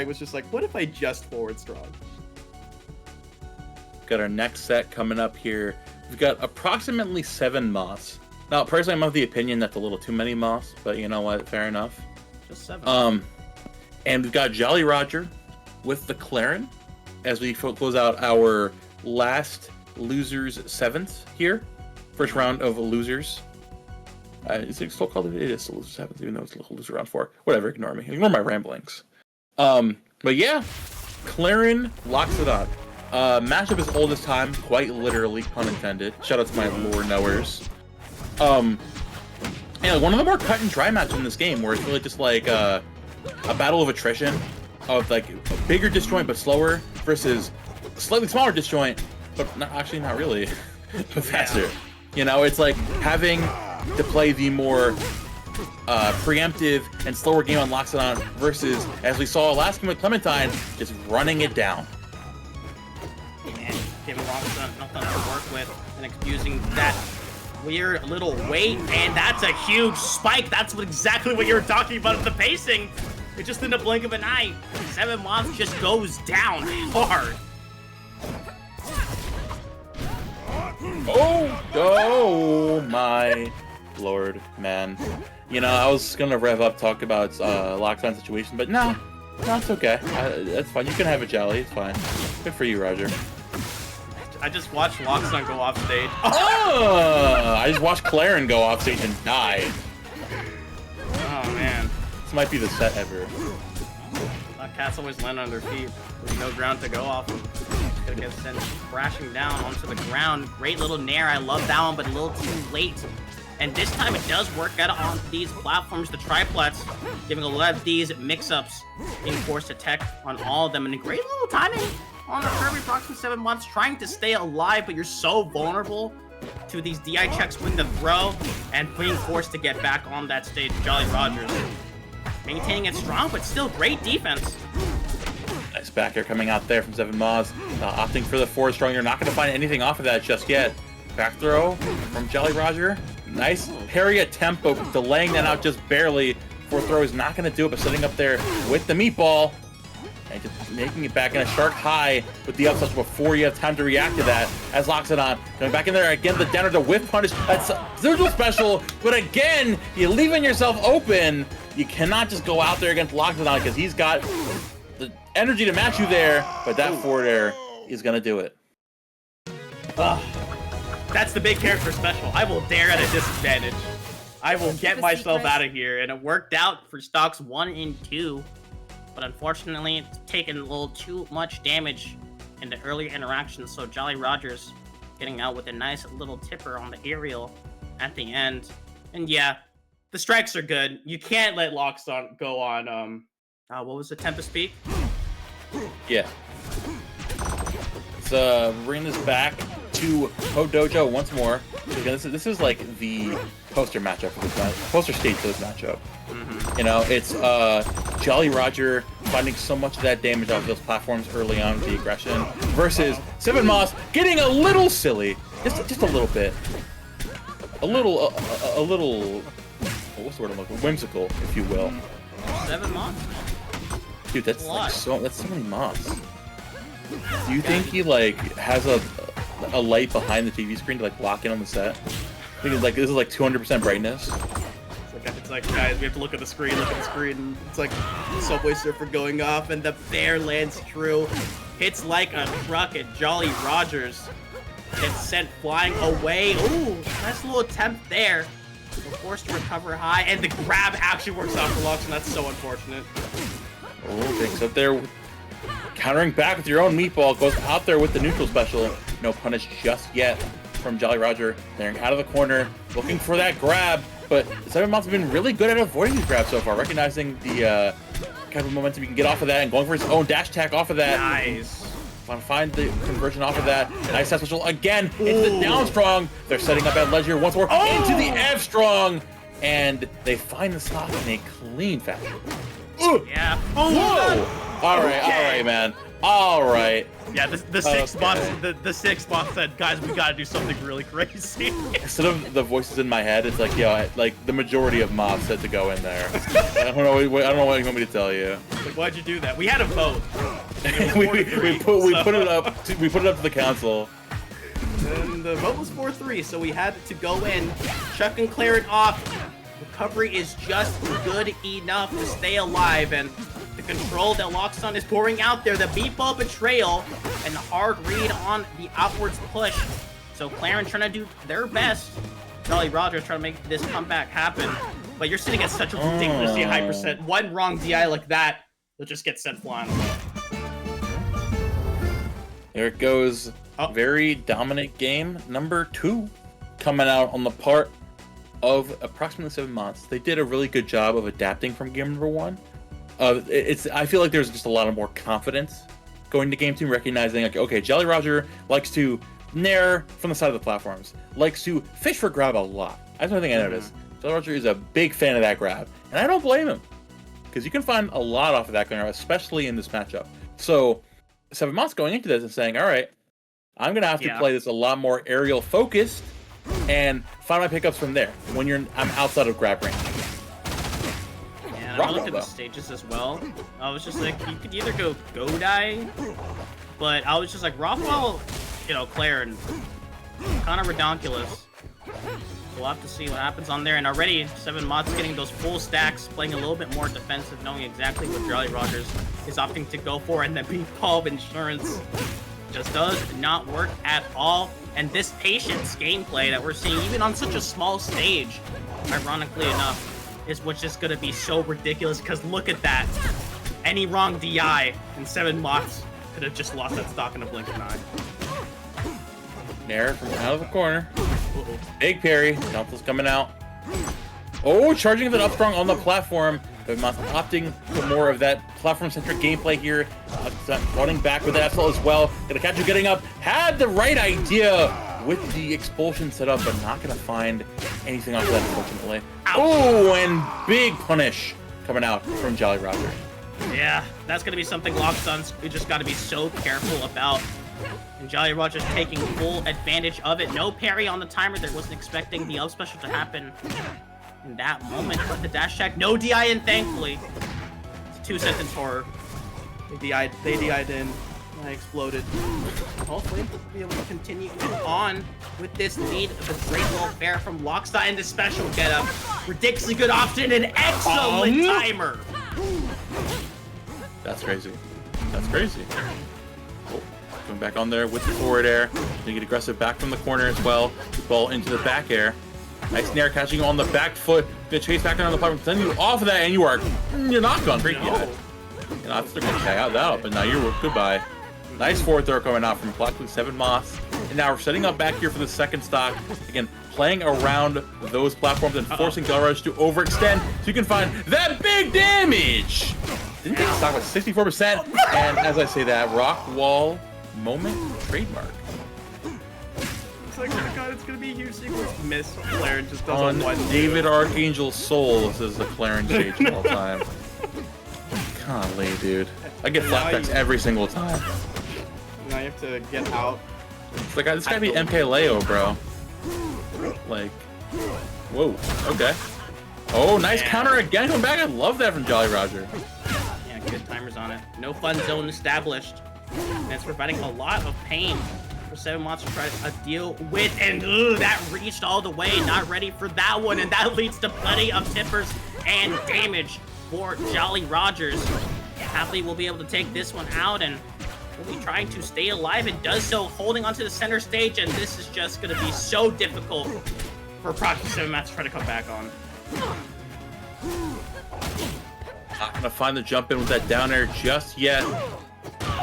I was just like, what if I just forward strong? Got our next set coming up here. We've got approximately 7 moths. Now, personally, I'm of the opinion that's a little too many moths, but you know what? Fair enough. Just 7. And we've got JollyRoger with the Clairen as we close out our last losers 7th here. First round of losers. Is it still called? It is still losers 7th, even though it's loser round 4. Whatever, ignore me. Ignore my ramblings. But yeah, Clairen Loxodont. Matchup is old as time, quite literally, pun intended. Shout out to my lore knowers. Yeah, one of the more cut and dry matches in this game, where it's really just like a battle of attrition, of like a bigger disjoint but slower versus a slightly smaller disjoint, but not really, but faster. You know, it's like having to play the more preemptive and slower game on Loxodont versus, as we saw last game with Clementine, just running it down. And giving Loxodont nothing to work with and using that weird little weight, and that's a huge spike. That's exactly what you were talking about with the pacing. It's just in the blink of an eye. 7 moths just goes down hard. Oh my lord, man. You know, I was gonna rev up, talk about Loxodont situation, but no, it's okay. That's fine. You can have a Jolly. It's fine. Good for you, Roger. I just watched Loxodont go off stage. Oh! I just watched Clairen go off stage and die. Oh man. This might be the set ever. Cats always land on their feet. There's no ground to go off of. Gonna get sent crashing down onto the ground. Great little nair. I love that one, but a little too late. And this time it does work out on these platforms, the triplets, giving a lot of these mix-ups in force attack on all of them. And a great little timing on the Kirby approximately 7 months, trying to stay alive, but you're so vulnerable to these DI checks when the throw and being forced to get back on that stage. JollyRoger maintaining it strong, but still great defense. Nice back air coming out there from 7 moths. Opting for the forward strong. You're not going to find anything off of that just yet. Back throw from JollyRoger. Nice parry attempt, but delaying that out just barely. Forward throw is not going to do it, but sitting up there with the meatball. And just making it back in a shark high with the up smash before you have time to react to that. As Loxodont going back in there again, the downer, the whiff punish. That's zero special, but again, you're leaving yourself open. You cannot just go out there against Loxodont because he's got the energy to match you there, but that forward air is going to do it. That's the big character special. I will dare at a disadvantage. I will get myself out of here, and it worked out for stocks 1 and 2. But unfortunately, it's taken a little too much damage in the earlier interactions, so JollyRoger's getting out with a nice little tipper on the aerial at the end. And yeah, the strikes are good. You can't let Loxodont go on, what was the Tempest Peak? Yeah. Let's bring this back to Ho Dojo once more. Again, this is like the poster matchup for this match, poster stage for this matchup. You know, it's JollyRoger finding so much of that damage off those platforms early on with the aggression versus 7 moths getting a little silly, just a little bit, a little what's the word I'm looking for? Whimsical, if you will. 7 moths? Dude, that's like so many moths. Do you think he like has a light behind the TV screen to like lock in on the set? I think it's like this is like 200% brightness. It's like, guys, we have to look at the screen, and it's like Subway Surfer going off, and the bear lands true. Hits like a truck at JollyRoger's. Gets sent flying away. Ooh, nice little attempt there. We're forced to recover high, and the grab actually works out for Lux, and that's so unfortunate. Oh, thanks up there. Countering back with your own meatball, goes out there with the neutral special. No punish just yet from JollyRoger. They're out of the corner, looking for that grab. But 7 moths have been really good at avoiding these grabs so far, recognizing the kind of momentum you can get off of that and going for his own dash attack off of that. Nice. Want to find the conversion off of that. Nice set special again into the down strong. They're setting up at ledger once more into the F strong. And they find the stop in a clean fashion. Yeah. Whoa! All right, man. All right. Yeah, the six bots, the six bots said, guys, we gotta do something really crazy. Instead of the voices in my head, it's like, yo, like the majority of moths said to go in there. I don't know what you want me to tell you. Like, why'd you do that? We had a vote. we put it up to the council. And the vote was 4-3, so we had to go in, Chuck and Clairen off. Recovery is just good enough to stay alive, and the control that Loxodont is pouring out there, the beat ball betrayal, and the hard read on the outwards push. So Clairen trying to do their best. JollyRoger trying to make this comeback happen. But you're sitting at such a ridiculously high percent. One wrong DI like that, you'll just get sent flying away. There it goes. Very dominant game number 2 coming out on the part of approximately 7 months. They did a really good job of adapting from game number 1. I feel like there's just a lot of more confidence going to game 2, recognizing like, okay, JollyRoger likes to nair from the side of the platforms, likes to fish for grab a lot. That's one thing I noticed. JollyRoger is a big fan of that grab, and I don't blame him, because you can find a lot off of that going on, especially in this matchup. So 7 months going into this and saying, all right, I'm gonna have to play this a lot more aerial focused and find my pickups from there when I'm outside of grab range. And I looked at the stages as well. I was just like, you could either go die, but I was just like, Rothwell, Clairen, kind of redonkulous. We'll have to see what happens on there. And already, 7 months getting those full stacks, playing a little bit more defensive, knowing exactly what JollyRoger is opting to go for, and the beat ball of insurance just does not work at all. And this patience gameplay that we're seeing, even on such a small stage, ironically enough, is what's just gonna be so ridiculous, because look at that. Any wrong DI and 7 months could have just lost that stock in a blink of an eye. Nair from out of the corner. Big parry. Council's coming out. Oh, charging with an up strong on the platform. But Moth opting for more of that platform-centric gameplay here. Running back with that as well. Gonna catch you getting up. Had the right idea with the expulsion set up, but not gonna find anything off of that, unfortunately. Oh, and big punish coming out from JollyRoger. Yeah, that's gonna be something Loxodont just gotta be so careful about. And JollyRoger's taking full advantage of it. No parry on the timer. There wasn't expecting the up special to happen in that moment. But the dash check, no DI in, thankfully. It's a 2-sentence horror. They DI'd in. I exploded. Hopefully, we'll be able to continue on with this lead of a great little fair from Loxodont and the special getup. Ridiculously good option and excellent timer. That's crazy. That's crazy. Oh, going back on there with the forward air. Gonna get aggressive back from the corner as well. Ball into the back air. Nice nair catching you on the back foot. Gonna chase back down on the platform, send you off of that, and you're not gone. Pretty good. You know, they're gonna tag out that up, and now you're goodbye. Nice forward throw coming out from Blackwood 7 Moths. And now we're setting up back here for the second stock. Again, playing around those platforms and forcing JollyRoger to overextend so you can find that big damage. Didn't take the stock with 64%. And as I say that, rock wall moment trademark. It's like, oh my god, it's gonna be a huge sequence. Miss Clairen just does on one David Archangel's soul. This is the Clairen stage of all time. Golly, dude. I get flashbacks every single time. Now you have to get out. It's like, this gotta be MK Leo, bro. Like, whoa, okay. Oh, nice counter again. Coming back. I love that from JollyRoger. Yeah, good timers on it. No fun zone established. And it's providing a lot of pain for 7 months to try to deal with. And that reached all the way. Not ready for that one. And that leads to plenty of tippers and damage for JollyRoger. Happily will be able to take this one out, and will be trying to stay alive, and does so holding onto the center stage, and this is just going to be so difficult for approximately 7 months to try to come back on. Not going to find the jump in with that down air just yet.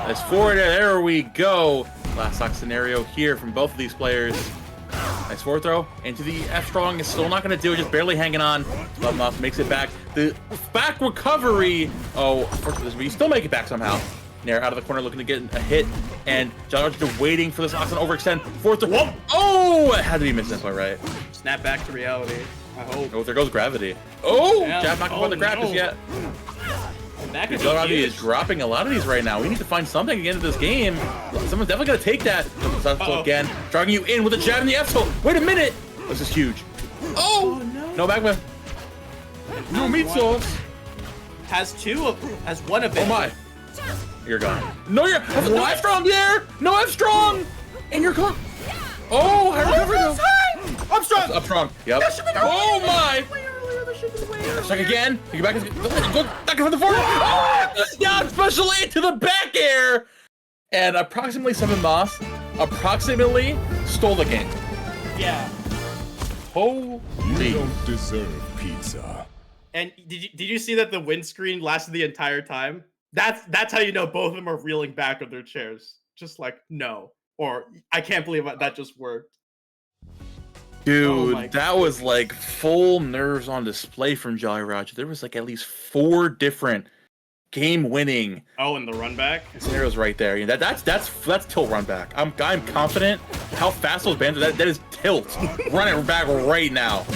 As forward air, there we go. Last stock scenario here from both of these players. Nice forward throw into the F strong. Is still not going to do it, just barely hanging on. Love Moth makes it back. The back recovery. Oh, unfortunately, but you still make it back somehow. Nair out of the corner looking to get a hit. And JollyRoger waiting for this Loxodont overextend. Forward throw. Whoa! Oh, it had to be missed that right. Snap back to reality. I hope. Oh, there goes gravity. Oh, yeah. jab not going to grab this yet. That could JollyRoger be is dropping a lot of these right now. We need to find something at the end of this game. Someone's definitely gonna take that. Again, dragging you in with a jab in the F tilt. Wait a minute. This is huge. Oh no! No back with. No meat sauce. Has one of it. Oh my! You're gone. No, you're no F strong there. No F strong, and you're gone. Oh, high recovery though. Up strong. Up strong. Yep. Oh my! Stuck again. You get back. Go back from the forward. Oh, down special aid to the back air, and approximately 7 moths. Approximately stole the game. Yeah. Holy. You don't deserve pizza. And did you see that the windscreen lasted the entire time? That's how you know both of them are reeling back on their chairs. Just like, no. Or, I can't believe that just worked. Dude, Oh that was like full nerves on display from JollyRoger. There was like at least 4 different game-winning And the run back? scenarios right there. Yeah, that's tilt run back. I'm confident how fast those bands are. That is tilt. Run it back right now.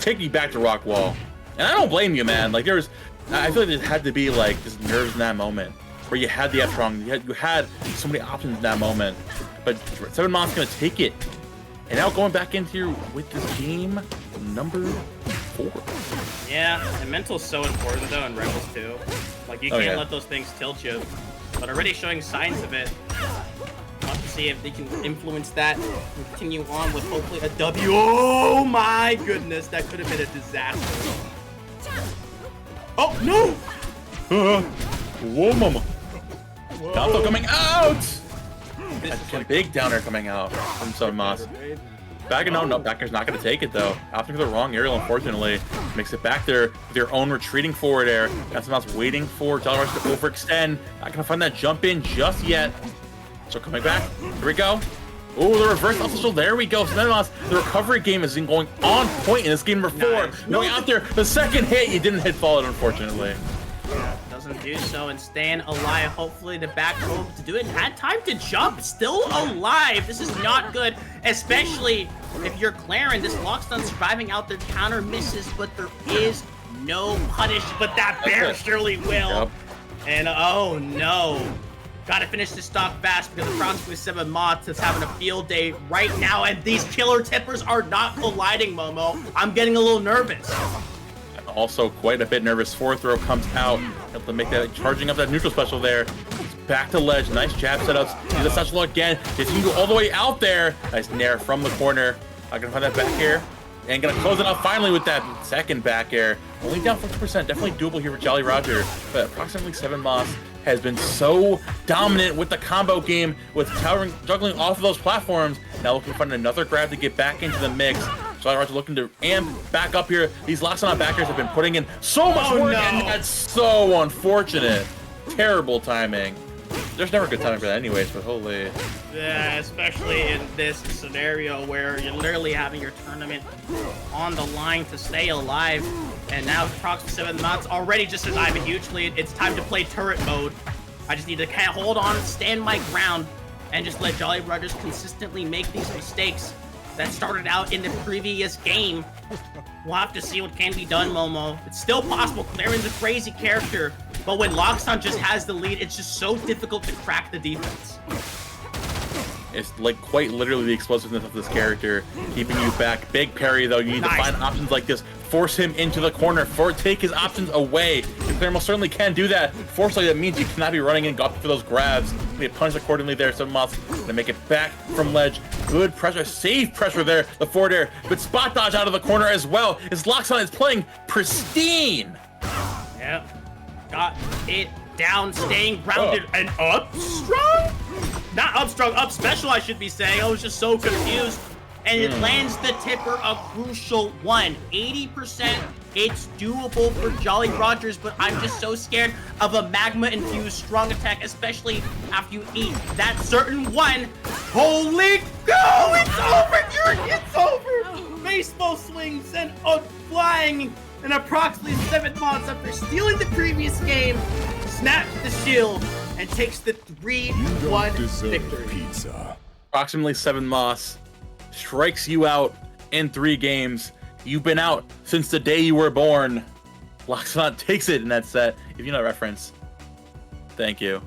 Take me back to rock wall. And I don't blame you, man. Like I feel like there had to be like just nerves in that moment where you had the F strong. You had so many options in that moment. But 7 Moth's gonna take it. And now going back into here with this game number 4. Yeah, and mental's so important though in Rebels too. Like you can't let those things tilt you. But already showing signs of it. We'll have to see if they can influence that and continue on with hopefully a W. Oh my goodness, that could have been a disaster. Oh no! Whoa, mama. Alpha coming out! That's a big downer coming out from 7 Moths. Backer, no, Backer's not going to take it though. Opting for the wrong aerial, unfortunately. Makes it back there with their own retreating forward air. Got 7 Moths waiting for JollyRoger to overextend. Not going to find that jump in just yet. So coming back. Here we go. Oh, the reverse also, there we go. 7 Moths, the recovery game is going on point in this game number 4. Nice. Going out there, the second hit, you didn't hit fall it, unfortunately. Doesn't do so and staying alive. Hopefully the back home to do it. Had time to jump. Still alive. This is not good, especially if you're Clairen. This Loxodont surviving out there. Counter misses, but there is no punish. But that bear surely will. Yep. And oh no. Gotta finish this stock fast because approximately 7 Moths is having a field day right now. And these killer tippers are not colliding, Momo. I'm getting a little nervous. Also quite a bit nervous. 4th throw comes out. Able to make that, charging up that neutral special there. Back to ledge. Nice jab setups. Do the special again. Just can go all the way out there. Nice nair from the corner. I'm gonna find that back air. And gonna close it out finally with that second back air. Only down 50%. Definitely doable here for JollyRoger. But approximately 7 Moths has been so dominant with the combo game, with juggling off of those platforms. Now looking to find another grab to get back into the mix. JollyRoger looking to amp back up here. These Loxodont backers have been putting in so much work, and that's so unfortunate. Terrible timing. There's never good timing for that anyways, but holy. Yeah, especially in this scenario where you're literally having your tournament on the line to stay alive. And now approximately 7 Moths already just says I have a huge lead. It's time to play turret mode. I just need to kind of hold on, stand my ground, and just let JollyRoger consistently make these mistakes that started out in the previous game. We'll have to see what can be done, Momo. It's still possible. Clairen's a crazy character, but when Loxodont just has the lead, it's just so difficult to crack the defense. It's like quite literally the explosiveness of this character keeping you back. Big parry though. You need to find options like this. Force him into the corner. Take his options away. And Clairen most certainly can do that. Forcefully, that means you cannot be running in, go up for those grabs. Be punished accordingly there. 7 Moths gonna make it back from ledge. Good pressure, safe pressure there. The forward air, but spot dodge out of the corner as well. His Loxodont is playing pristine. Yep, got it down, staying grounded and up strong. Not up strong, up special, I should be saying. I was just so confused. And it lands the tipper a crucial one. 80%, it's doable for JollyRogers, but I'm just so scared of a magma-infused strong attack, especially after you eat that certain one. Holy go! It's over, it's over! Baseball swing sent out flying, and approximately 7 Moths after stealing the previous game, snaps the shield and takes the 3-1 victory. Pizza. Approximately 7 Moths strikes you out in 3 games. You've been out since the day you were born. Loxodont takes it in that set. If you know that reference, thank you.